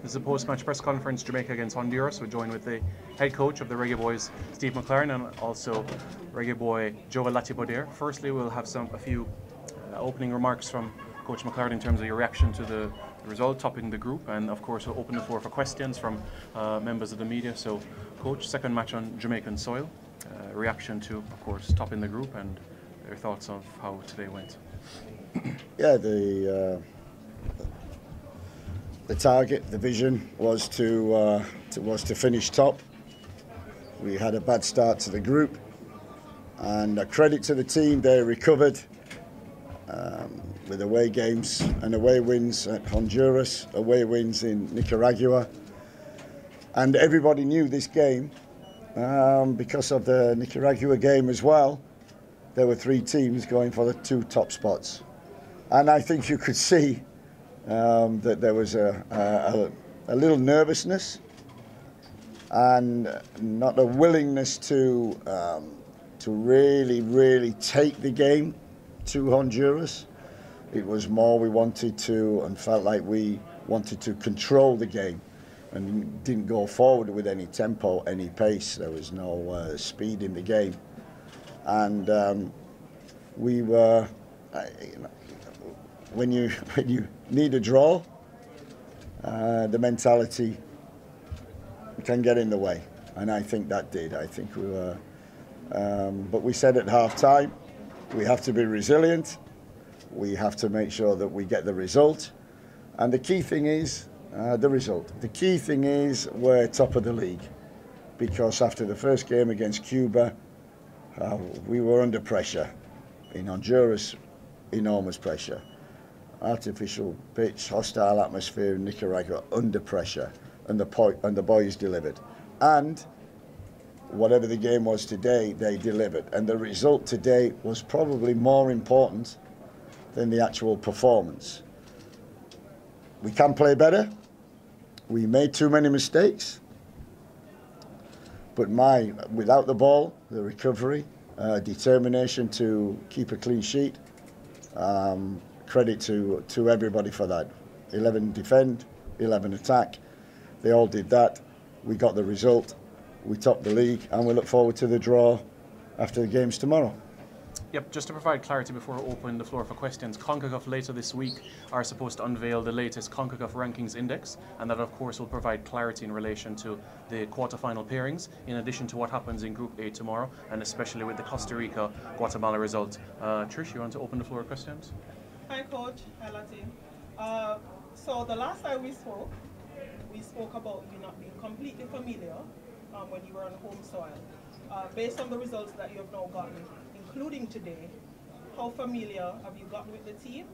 This is a post-match press conference, Jamaica against Honduras. We're joined with the head coach of the Reggae Boys, Steve McLaren, and also Reggae boy Joe Latipoder. Firstly, we'll have a few opening remarks from Coach McLaren in terms of your reaction to the result, topping the group, and of course we'll open the floor for questions from members of the media. So, Coach, second match on Jamaican soil, reaction to, of course, topping the group, and your thoughts of how today went. Yeah, the target, the vision was to finish top. We had a bad start to the group, and a credit to the team, they recovered with away games and away wins at Honduras, away wins in Nicaragua, and everybody knew this game because of the Nicaragua game as well. There were three teams going for the two top spots, and I think you could see that there was a little nervousness and not a willingness to really take the game to Honduras. It was more we wanted to and felt like we wanted to control the game and didn't go forward with any tempo, any pace. There was no speed in the game, and we were. When you need a draw, the mentality can get in the way, and I think that did. I think we were, but we said at half-time, we have to be resilient. We have to make sure that we get the result, and the key thing is the result. The key thing is we're top of the league, because after the first game against Cuba, we were under pressure. In Honduras, enormous pressure. Artificial pitch, hostile atmosphere in Nicaragua, under pressure, and the boys delivered. And whatever the game was today, they delivered. And the result today was probably more important than the actual performance. We can play better. We made too many mistakes. But without the ball, the recovery, determination to keep a clean sheet, credit to everybody for that. 11 defend, 11 attack. They all did that. We got the result. We topped the league, and we look forward to the draw after the games tomorrow. Yep, just to provide clarity before we open the floor for questions, Concacaf later this week are supposed to unveil the latest Concacaf rankings index, and that of course will provide clarity in relation to the quarterfinal pairings, in addition to what happens in Group A tomorrow, and especially with the Costa Rica-Guatemala result. Trish, you want to open the floor for questions? Hi Coach, hi Lati. So the last time we spoke about you not being completely familiar when you were on home soil. Based on the results that you have now gotten, including today, how familiar have you gotten with the team,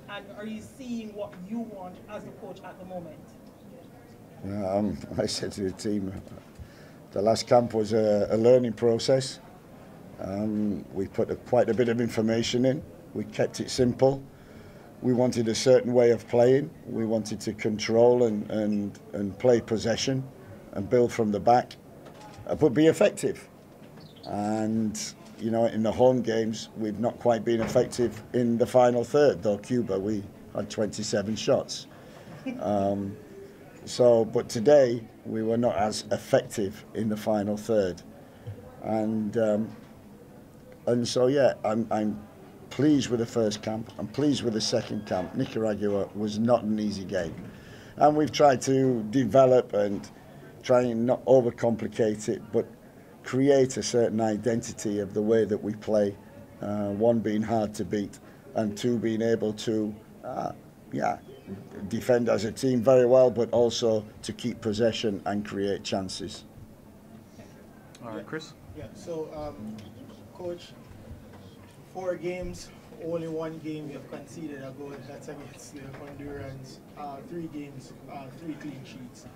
and are you seeing what you want as a coach at the moment? I said to the team, the last camp was a learning process. We put quite a bit of information in. We kept it simple. We wanted a certain way of playing. We wanted to control and play possession and build from the back, but be effective. And you know, in the home games, we've not quite been effective in the final third. Though Cuba, we had 27 shots. But today we were not as effective in the final third. And so yeah, I'm pleased with the first camp. I'm pleased with the second camp. Nicaragua was not an easy game, and we've tried to develop and try and not overcomplicate it, but create a certain identity of the way that we play. One being hard to beat, and two being able to, defend as a team very well, but also to keep possession and create chances. All right, Chris. Yeah. So, Coach, 4 games, only 1 game you've conceded a goal. That's against the Hondurans. 3 games, 3 clean sheets.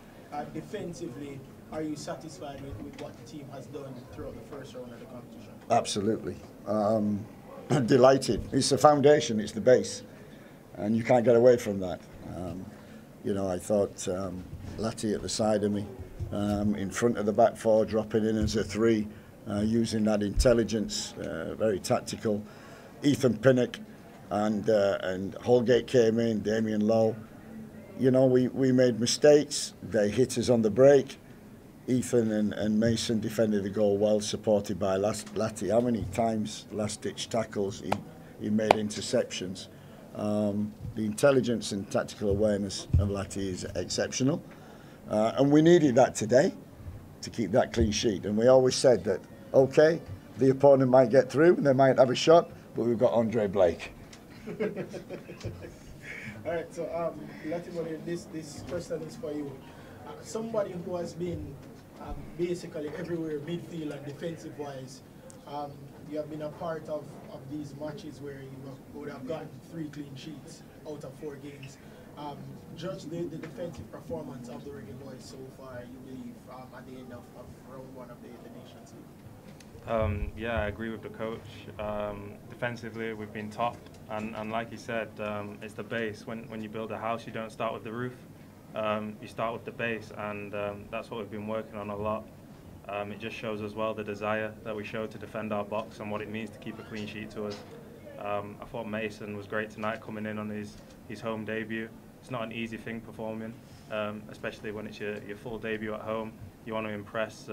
Defensively, are you satisfied with what the team has done throughout the first round of the competition? Absolutely. Delighted. It's the foundation, it's the base, and you can't get away from that. You know, I thought Lati at the side of me, in front of the back 4, dropping in as a 3, using that intelligence, very tactical. Ethan Pinnock and Holgate came in, Damien Lowe. you know, we made mistakes. They hit us on the break. Ethan and Mason defended the goal well, supported by Lati. How many times last-ditch tackles he made interceptions. The intelligence and tactical awareness of Lati is exceptional. And we needed that today to keep that clean sheet. And we always said that, okay, the opponent might get through and they might have a shot, but we've got Andre Blake. All right, so Lati, this question is for you. Somebody who has been basically everywhere, midfield and defensive-wise, you have been a part of these matches where you would have gotten 3 clean sheets out of 4 games. Judge the defensive performance of the Reggae Boys so far, you believe, at the end of round 1 of the Nations League? Yeah, I agree with the coach. Defensively, we've been top, and like he said, it's the base. When you build a house, you don't start with the roof. You start with the base, and that's what we've been working on a lot. It just shows as well the desire that we show to defend our box and what it means to keep a clean sheet to us. I thought Mason was great tonight, coming in on his home debut. It's not an easy thing performing, especially when it's your full debut at home. You want to impress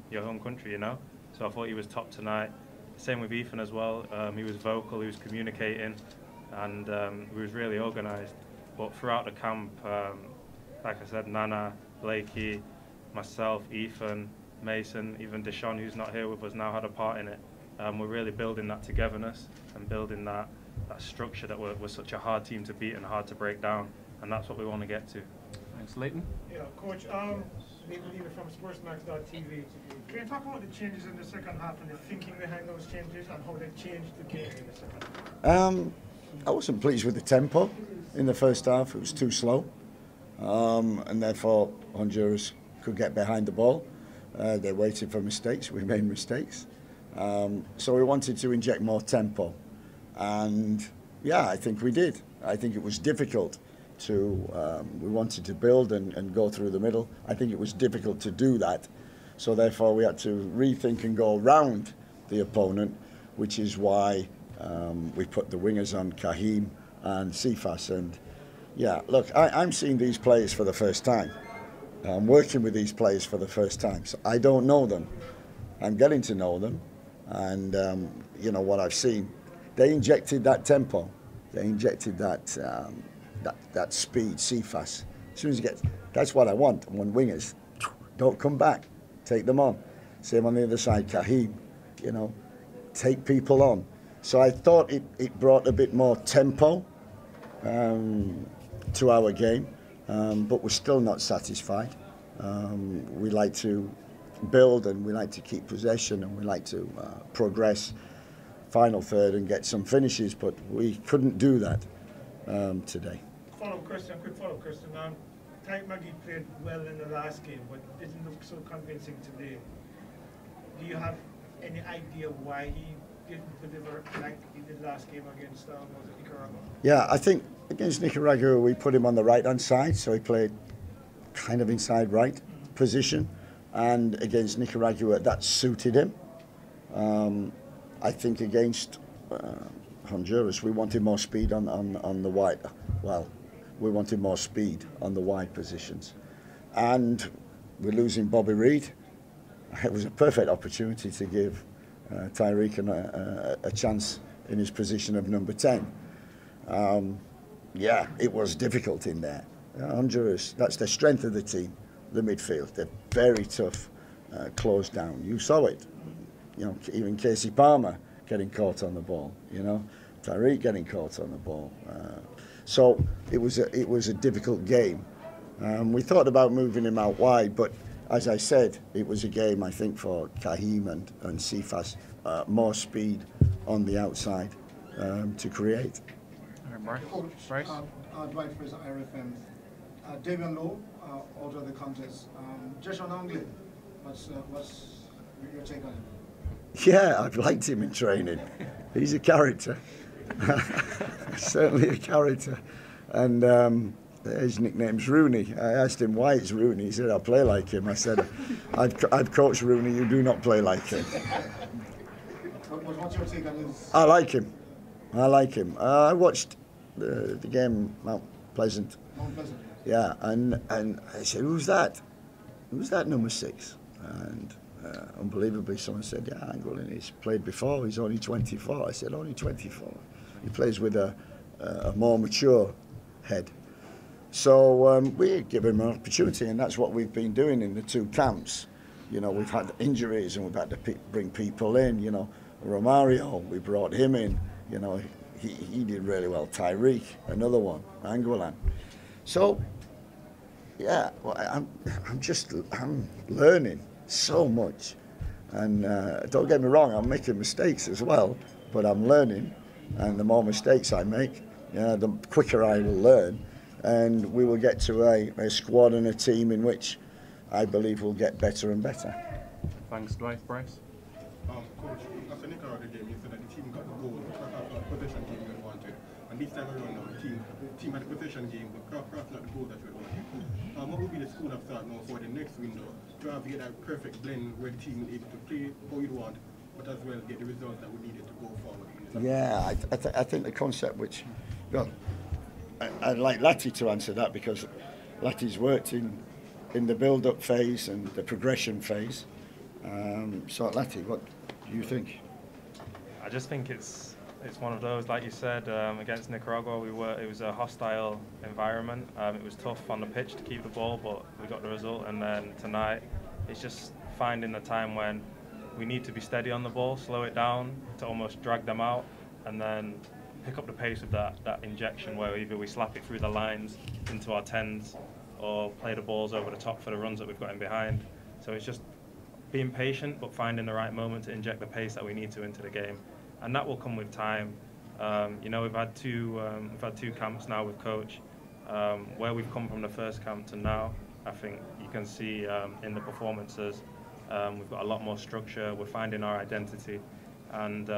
your home country, you know. So I thought he was top tonight. Same with Ethan as well. He was vocal, he was communicating, and he was really organised. But throughout the camp, like I said, Nana, Blakey, myself, Ethan, Mason, even Deshaun, who's not here with us now, had a part in it. We're really building that togetherness and building that structure that we're such a hard team to beat and hard to break down, and that's what we want to get to. Thanks, Leighton. Yeah, Coach, Nate Believer from Sportsmax.tv. Can you talk about the changes in the second half and the thinking behind those changes and how they changed the game in the second half? I wasn't pleased with the tempo in the first half. It was too slow, and therefore Honduras could get behind the ball. They waited for mistakes. We made mistakes. So we wanted to inject more tempo. And yeah, I think we did. I think it was difficult to, we wanted to build and go through the middle. I think it was difficult to do that. So therefore we had to rethink and go around the opponent, which is why we put the wingers on Kahim and Sifas. And yeah, look, I'm seeing these players for the first time. I'm working with these players for the first time, so I don't know them. I'm getting to know them, and you know what I've seen. They injected that tempo, they injected that that speed, Sifas. As soon as you get, that's what I want. I want wingers. Don't come back, take them on. Same on the other side, Kahim. You know, take people on. So I thought it brought a bit more tempo to our game. But we're still not satisfied. We like to build and we like to keep possession and we like to progress final third and get some finishes, but we couldn't do that today. Quick follow-up question. Tyke Maggie played well in the last game, but didn't look so convincing today. Do you have any idea why he didn't deliver like he did last game against Nicaragua? Yeah, I think against Nicaragua we put him on the right-hand side, so he played kind of inside right position, and against Nicaragua that suited him. I think against Honduras we wanted more speed on the wide. Well, we wanted more speed on the wide positions, and we're losing Bobby Reid. It was a perfect opportunity to give Tyreek a chance in his position of number 10. Yeah, it was difficult in there. Honduras, that's the strength of the team, the midfield. They're very tough, closed down. You saw it. You know, even Casey Palmer getting caught on the ball. You know, Tyreek getting caught on the ball. So it was a difficult game. We thought about moving him out wide, but as I said, it was a game, I think, for Kahim and Sifas, more speed on the outside to create. All right, Mark. Bryce? Dwight Fraser, IRFM. Davion Lowe, out of the contest. Joshua Anglin, what's your take on him? Yeah, I've liked him in training. He's a character. Certainly a character. And his nickname's Rooney. I asked him why it's Rooney. He said, I play like him. I said, I've coached Rooney, you do not play like him. What's your take on his? I like him. I like him. I watched the game, Mount Pleasant. Mount Pleasant. Yeah, and I said, who's that? Who's that number 6? And unbelievably, someone said, yeah, Angolan, he's played before, he's only 24. I said, only 24. He plays with a more mature head. So we give him an opportunity, and that's what we've been doing in the 2 camps. You know, we've had injuries and we've had to bring people in. You know, Romario, we brought him in. You know, he did really well. Tyreek, another one, Angolan. So, yeah, well, I'm learning so much, and don't get me wrong, I'm making mistakes as well, but I'm learning, and the more mistakes I make, the quicker I will learn, and we will get to a squad and a team in which I believe will get better and better. Thanks, Dwight. Bryce? Coach, after Nicaragua game, you said that the team got the goal, the possession game you wanted. And this time around now, the team had a possession game, but Craft not the goal that you wanted. What would be the school of thought now for the next window to have get that perfect blend where the team is able to play how you want, but as well get the results that we needed to go forward? Yeah, I think the concept which, well, I'd like Lati to answer that, because Lati's worked in the build-up phase and the progression phase. So Lati, what do you think? I just think it's one of those, like you said, against Nicaragua, it was a hostile environment. It was tough on the pitch to keep the ball, but we got the result. And then tonight, it's just finding the time when we need to be steady on the ball, slow it down to almost drag them out, and then pick up the pace of that injection where either we slap it through the lines into our 10s or play the balls over the top for the runs that we've got in behind. So it's just being patient, but finding the right moment to inject the pace that we need to into the game. And that will come with time. You know, we've had two camps now with coach. Where we've come from the first camp to now, I think you can see in the performances, we've got a lot more structure. We're finding our identity, and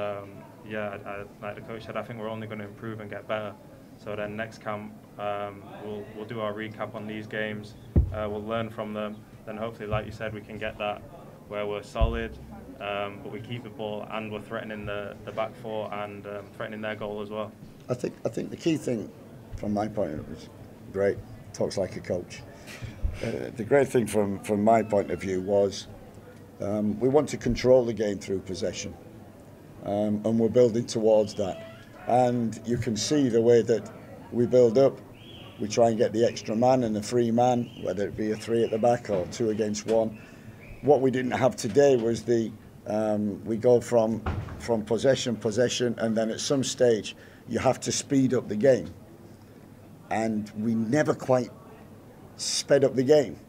yeah, like the coach said, I think we're only going to improve and get better. So then next camp, we'll do our recap on these games. We'll learn from them. Then hopefully, like you said, we can get that where we're solid, but we keep the ball and we're threatening the back four and threatening their goal as well. I think the key thing, from my point of view, is great. Talks like a coach. The great thing from my point of view was we want to control the game through possession, and we're building towards that. And you can see the way that we build up. We try and get the extra man and the free man, whether it be a 3 at the back or 2 against 1. What we didn't have today was we go from possession, and then at some stage you have to speed up the game. And we never quite sped up the game.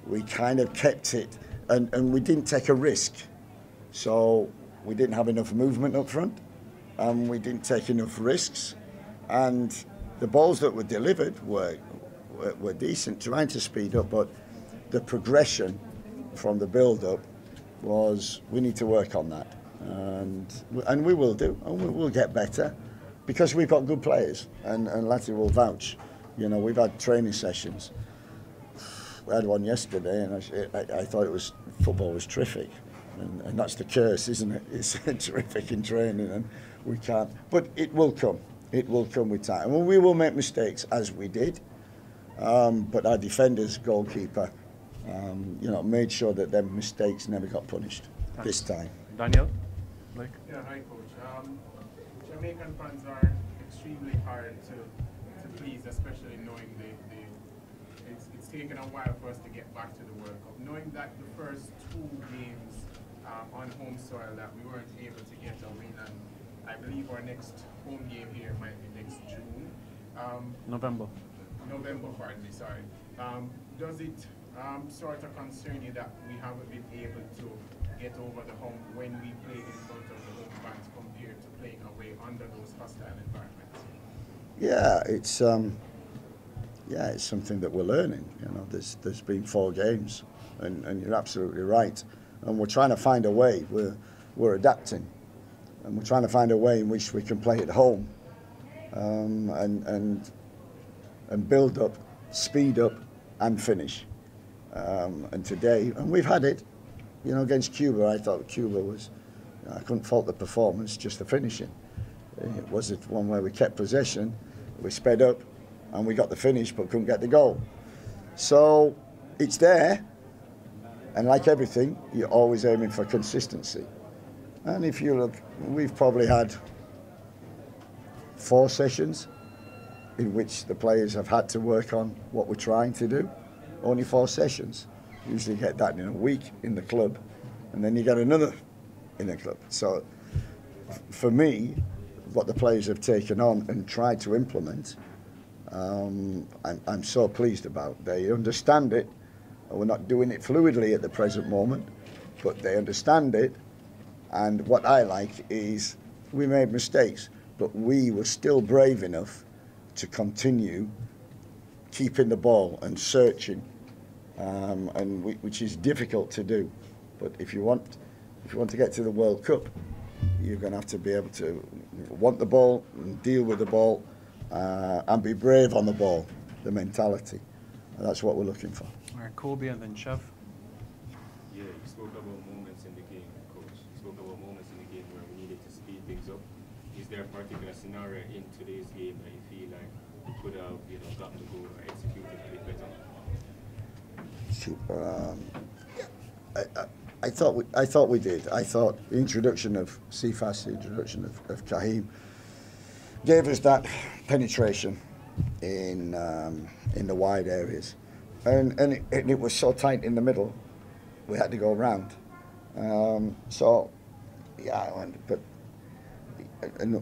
We kind of kept it, and we didn't take a risk. So we didn't have enough movement up front, and we didn't take enough risks. And the balls that were delivered were decent, trying to speed up, but the progression from the build-up was, we need to work on that, and we will do, and we will get better, because we've got good players, and Lati will vouch. You know, we've had training sessions. We had one yesterday, and I thought football was terrific, and that's the curse, isn't it? It's terrific in training, and we can't. But it will come. It will come with time. Well, we will make mistakes, as we did, but our defenders, goalkeeper, you know, made sure that their mistakes never got punished. Thanks. This time. Daniel? Like? Yeah, hi coach. Jamaican fans are extremely hard to please, especially knowing it's taken a while for us to get back to the World Cup. Knowing that the first 2 games on home soil that we weren't able to get a win, and I believe our next home game here might be next June. November, pardon me, sorry. Does it sort of concern you that we haven't been able to get over the hump when we played in front of the home fans compared to playing away under those hostile environments? Yeah, it's something that we're learning. You know, there's been 4 games, and you're absolutely right. And we're trying to find a way. We're adapting, and we're trying to find a way in which we can play at home, and build up, speed up, and finish. And today, and we've had it, you know, against Cuba. I thought Cuba was, I couldn't fault the performance, just the finishing. It was one where we kept possession, we sped up, and we got the finish but couldn't get the goal. So it's there, and like everything, you're always aiming for consistency. And if you look, we've probably had 4 sessions in which the players have had to work on what we're trying to do. Only 4 sessions. Usually get that in a week in the club, and then you get another in the club. So for me, what the players have taken on and tried to implement, I'm so pleased about. They understand it. We're not doing it fluidly at the present moment, but they understand it. And what I like is we made mistakes, but we were still brave enough to continue keeping the ball and searching, which is difficult to do. But if you want to get to the World Cup, you're going to have to be able to want the ball and deal with the ball and be brave on the ball, the mentality. And that's what we're looking for. All right, Kobe and then Chev. Yeah, you spoke about moments in the game, Coach. You spoke about moments in the game where we needed to speed things up. Is there a particular scenario in today's game that you feel like we could have, gotten the goal or executed a bit better? I thought we did. I thought the introduction of Cephas, the introduction of Kahim, gave us that penetration in the wide areas, and it was so tight in the middle, we had to go around. And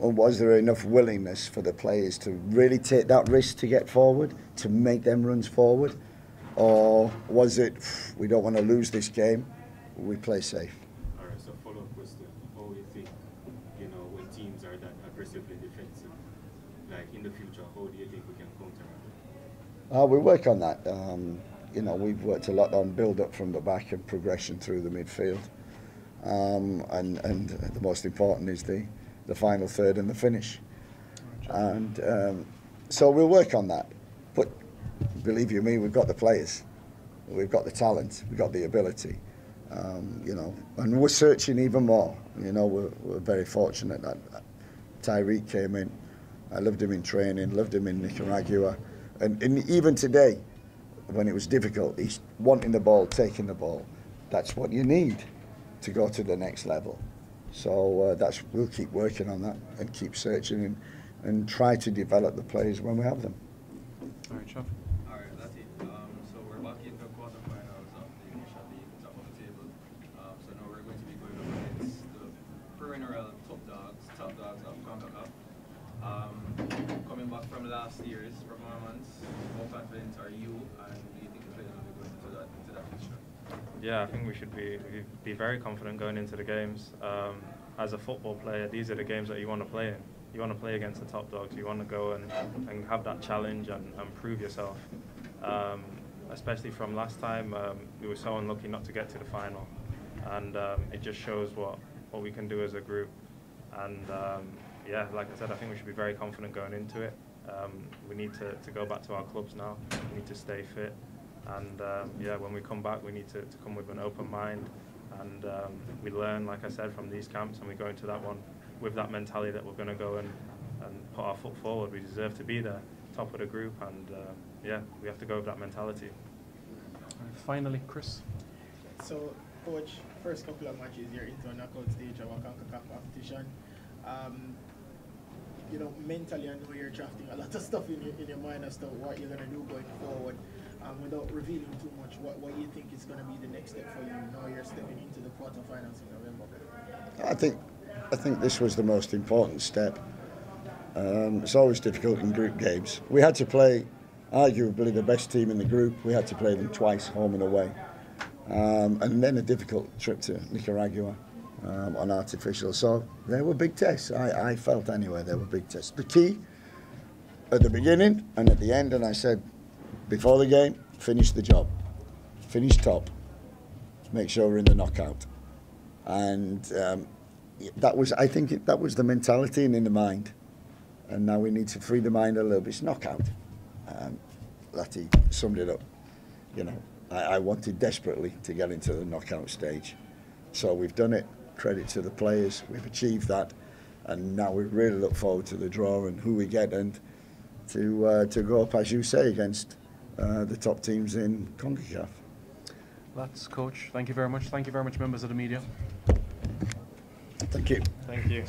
was there enough willingness for the players to really take that risk to get forward, to make them runs forward? Or was it, we don't want to lose this game, we play safe? All right, so follow-up question. How do you think, when teams are that aggressively defensive, like in the future, how do you think we can counter it? We work on that. We've worked a lot on build-up from the back and progression through the midfield. And the most important is the final third and the finish. And so we'll work on that. But believe you me, we've got the players, we've got the talent, we've got the ability, and we're searching even more. We're very fortunate that Tyreek came in. I loved him in training, loved him in Nicaragua, and even today, when it was difficult, he's wanting the ball, taking the ball. That's what you need to go to the next level. So we'll keep working on that and keep searching and try to develop the players when we have them. All right, Chev. All right, that's it. So we're back in the quarterfinals of the initial league, top of the table. So now we're going to be going up against the perennial top dogs of Concacaf. Coming back from last year's performance, how confident are you, and do you think the players will be going into that fixture? Yeah, I think we should be very confident going into the games. As a football player, these are the games that you want to play in. You want to play against the top dogs. You want to go and have that challenge and prove yourself. Especially from last time, we were so unlucky not to get to the final, and it just shows what we can do as a group. And yeah, like I said, I think we should be very confident going into it. We need to go back to our clubs now. We need to stay fit. And yeah, when we come back, we need to come with an open mind, and we learn, like I said, from these camps, and we go into that one with that mentality that we're going to go and put our foot forward. We deserve to be there, top of the group, and yeah, we have to go with that mentality. Finally, Chris. So, Coach, first couple of matches, you're into a knockout stage of a Concacaf competition. Mentally, I know you're drafting a lot of stuff in your mind as to what you're going to do going forward. Without revealing too much, what do you think is going to be the next step for you now you're stepping into the quarterfinals in November? I think this was the most important step. It's always difficult in group games. We had to play arguably the best team in the group. We had to play them twice, home and away. And then a difficult trip to Nicaragua on artificial. So they were big tests. I felt anyway they were big tests. The key at the beginning and at the end, and I said, before the game, finish the job. Finish top. Make sure we're in the knockout. And I think that was the mentality and in the mind. And now we need to free the mind a little bit. It's knockout. Lati summed it up. I wanted desperately to get into the knockout stage. So we've done it. Credit to the players. We've achieved that. And now we really look forward to the draw and who we get. And to go up, as you say, against the top teams in Concacaf. That's Coach. Thank you very much. Thank you very much, members of the media. Thank you. Thank you.